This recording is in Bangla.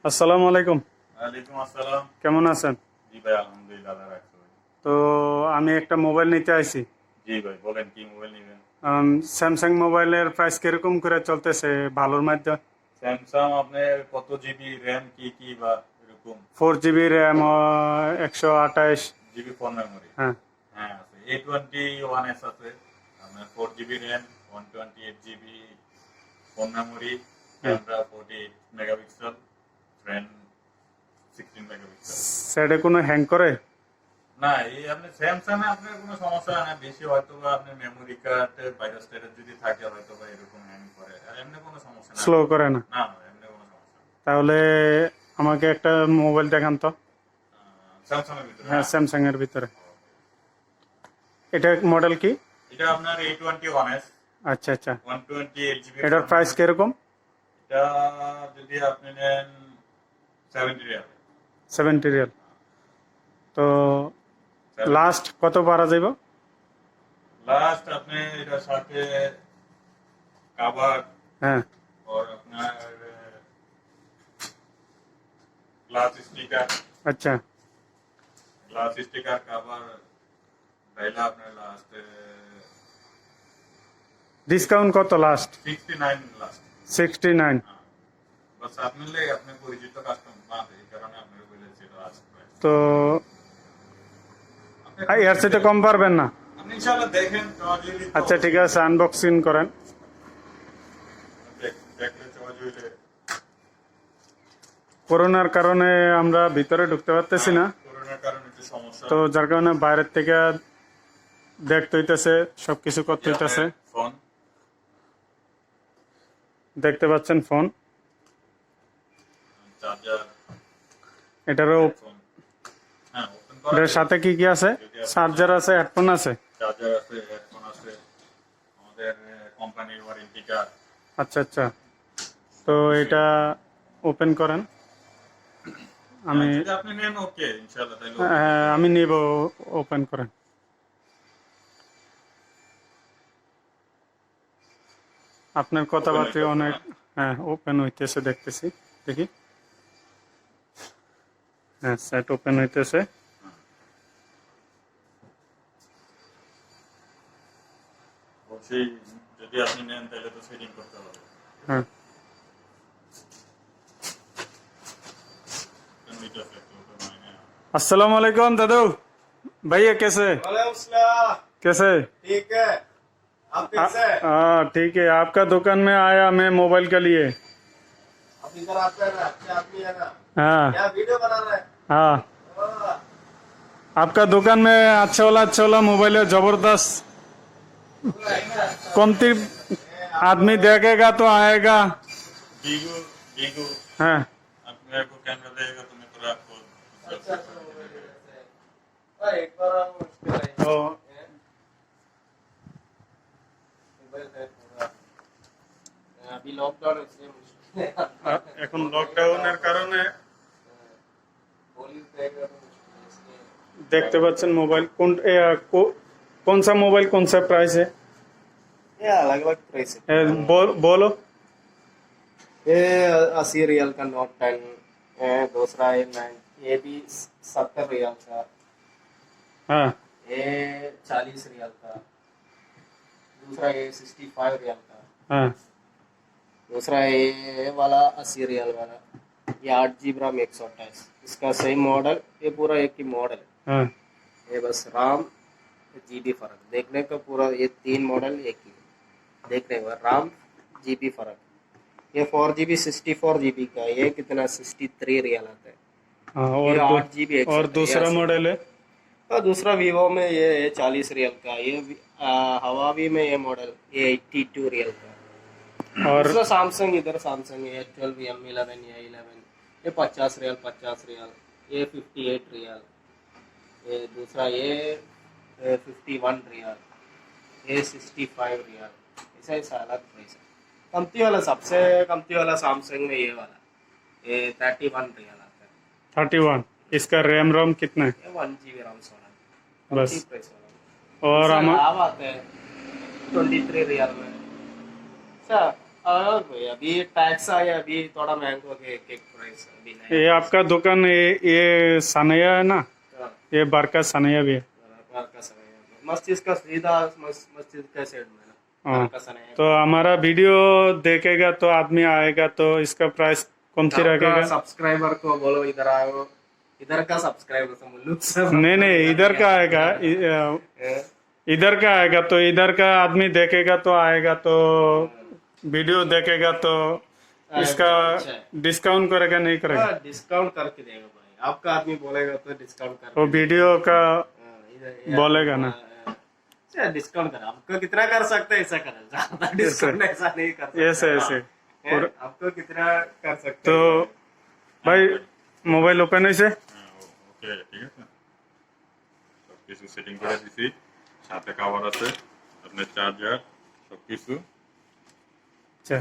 আসসালামু আলাইকুম। ওয়ালাইকুম আসসালাম। কেমন আছেন? জি ভাই, আলহামদুলিল্লাহ আল্লাহ রাখছে ভাই। তো আমি একটা মোবাইল নিতে আইছি। জি ভাই, বলেন কি মোবাইল নিবেন? স্যামসাং মোবাইলের প্রাইস কিরকম করে চলতেছে ভালোর মধ্যে? স্যামসাং আপনার কত জিবি র্যাম, কি কি বা এরকম? 4 GB RAM, 128। GB phone memory? হ্যাঁ। হ্যাঁ আছে, A21s আছে আপনার 4 GB RAM, 128 GB phone memory, হ্যাঁ, ক্যামেরা 48 মেগাপিক্সেল, ফ্রন্ট 16 মেগাপিক্সেল। সেটা কোনো হ্যাং করে? না, এই আপনি স্যামসাং এ আপনার কোনো সমস্যা হয় না, বেশি হয়তো বা আপনার মেমোরি কার্ডে ভাইরাস টাইরাস যদি থাকে হয়তো বা এরকম হ্যাং করে, আর এমনি কোনো সমস্যা না। স্লো করে না? না না, এমনি কোনো সমস্যা না। তাহলে আমাকে একটা মোবাইল দেখান তো। স্যামসাং এর ভিতরে হ্যাঁ, না? স্যামসাং এর ভিতরে। এটা মডেল কি? এটা আপনার A21s, আচ্ছা আচ্ছা। 128 জিবি এটার ফোন প্রাইস মেমোরি। কিরকম? এটা যদি আপনি নেন 70 রিয়াল। 70 রিয়াল। তো 70 লাস্ট কত পারা যাইব? লাস্ট আপনি এটার সাথে কাভার হ্যাঁ। और আপনার গ্লাস স্টিকার, আচ্ছা। কাভার ভাইলা আপনার লাস্ট ডিসকাউন্ট কত লাস্ট? 69 লাস্ট। 69। বাস আপনি লে আপনি পরিচিত কাস্টমার, এই কারণে আপনি বলেছি লাস্ট প্রাইস। তো এর সাথে কম পারবেন না? আপনি ইনশাআল্লাহ দেখেন, চয়েস হইলে তো আচ্ছা ঠিক আছে, আনবক্সিং করেন। দেখলে চয়েস হইলে। করোনার কারণে আমরা ভিতরে ঢুকতে পারতেছি না, করোনার কারণে একটু সমস্যা। তো যার কারণে বাইরের থেকে দেখতে হইতেছে, সবকিছু করতে হইতেছে। ফোন দেখতে পাচ্ছেন ফোন। চার্জার এটারও ফোন, হ্যাঁ ওপেন করা এটার যায়। সাথে কি কি আছে? যদি আপনি চার্জার আছে, হেডফোন আছে। চার্জার আছে, হেডফোন আছে, আমাদের কোম্পানির ওয়ারেন্টি কার্ড। আচ্ছা আচ্ছা। তো এটা ওপেন করেন। আমি যদি আপনি নেন ওকে ইনশাআল্লাহ তাহলে হ্যাঁ, আমি নিব। ওপেন করেন। আপনার কথাবার্তা অনেক। হ্যাঁ, ওপেন হইতেছে, দেখতেছি। দেখি। হ্যাঁ, সেট ওপেন হইতেছে। অবশ্যই যদি আপনি নেন তাহলে তো সেটিং করতে হবে। হ্যাঁ। अस्सलाम वालेकुम दादू। भैया कैसे? वालेकुम सलाम। कैसे? ठीक है, आप कैसे हैं? हाँ ठीक है, आपका दुकान में आया मैं मोबाइल के लिए। आप इधर आते हैं ना, अच्छे आदमी है ना। हाँ क्या वीडियो बना रहे हैं? हाँ। हाँ, आपका दुकान में अच्छा वाला मोबाइल है, जबरदस्त। कौन सी आदमी देखेगा तो आएगा। बीगू बीगू हाँ। आप मेरे को कैमरा देगा तो मैं पूरा आपको अच्छा अच्छा भाई, एक बार हम मुश्किल है। तो मोबाइल है पूरा। अभी लॉकडाउन है इसलिए मुश्किल है। এখন লকডাউনের কারণে बोली देगा तो मुश्किल है इसलिए। দেখতে পাচ্ছেন মোবাইল कौन सा मोबाइल, कौन सा प्राइस है? ये अलग अलग प्राइस है। बोलो। ये 80 रियल का नोट 10 है, दूसरा है 9, ये भी 70 रियल का, हाँ ये 40 रियल का, दूसरा ये 65 रियल का, हाँ दूसरा ये वाला 80 रियल वाला, ये 8 GB RAM 128, इसका सेम मॉडल, ये पूरा एक ही मॉडल, हाँ। ये बस राम जीबी फर्क, देखने का पूरा ये 3 मॉडल एक ही देखने का, राम जीबी फर्क। ये 4 GB 64 GB का, ये कितना 63 रियल आता है। हाँ, ये 8 GB और दूसरा मॉडल है? और दूसरा वीवो में ये है 40 रियल का, ये हवावी में ये मॉडल ये 82 रियल का, और दूसरा सैमसंग, इधर सैमसंग ये 12 M11 या 11, ये 50 रियल 50 रियल, ये 58 रियल, ये दूसरा ये 51 रियल, ये 65 रियल, ऐसा ऐसा अलग प्राइस है। कमती वाला, सबसे कमती वाला सैमसंग में ये वाला, ये 31 रियल आता है। 31। इसका रैम रोम कितना है? ये 1 GB RAM 16, बस। कमती प्राइस वाला। और इसका हम लाभ आते हैं 23 रियल में। अच्छा, और भाई अभी टैक्स आया, अभी थोड़ा महंगा हो गया केक प्राइस अभी ये नया। आपका दुकान ये सनैया है ना, हाँ, ये बारका सनैया भी है। बार का समय है। मस्जिद का सीधा मस्जिद का साइड में ना, हाँ। बार का समय है। तो हमारा वीडियो देखेगा तो आदमी आएगा तो इसका प्राइस कौन सी आपका रखेगा? सब्सक्राइबर को बोलो इधर आओ, इधर का सब्सक्राइबर से मुल्लुक से नहीं नहीं, इधर का आएगा, इधर का आएगा तो इधर का आदमी देखेगा तो आएगा, तो वीडियो देखेगा तो इसका अच्छा है। डिस्काउंट करेगा नहीं करेगा? हाँ, डिस्काउंट करके देगा भाई, आपका आदमी बोलेगा तो डिस्काउंट कर। वो वीडियो का बोलेगा ना। अच्छा, डिस्काउंट कर, आपको कितना कर सकते हैं ऐसा कर, ज्यादा डिस्काउंट ऐसा नहीं कर सकते। ऐसे ऐसे हैं? आपको कितना कर सकते তো हैं? ভাই মোবাইল ওপেন হয়েছে? ওকে, ঠিক আছে, সবকিছু সেটিং করে দিছি, সাথে খাবার আছে, আপনার চার্জার, সবকিছু। আচ্ছা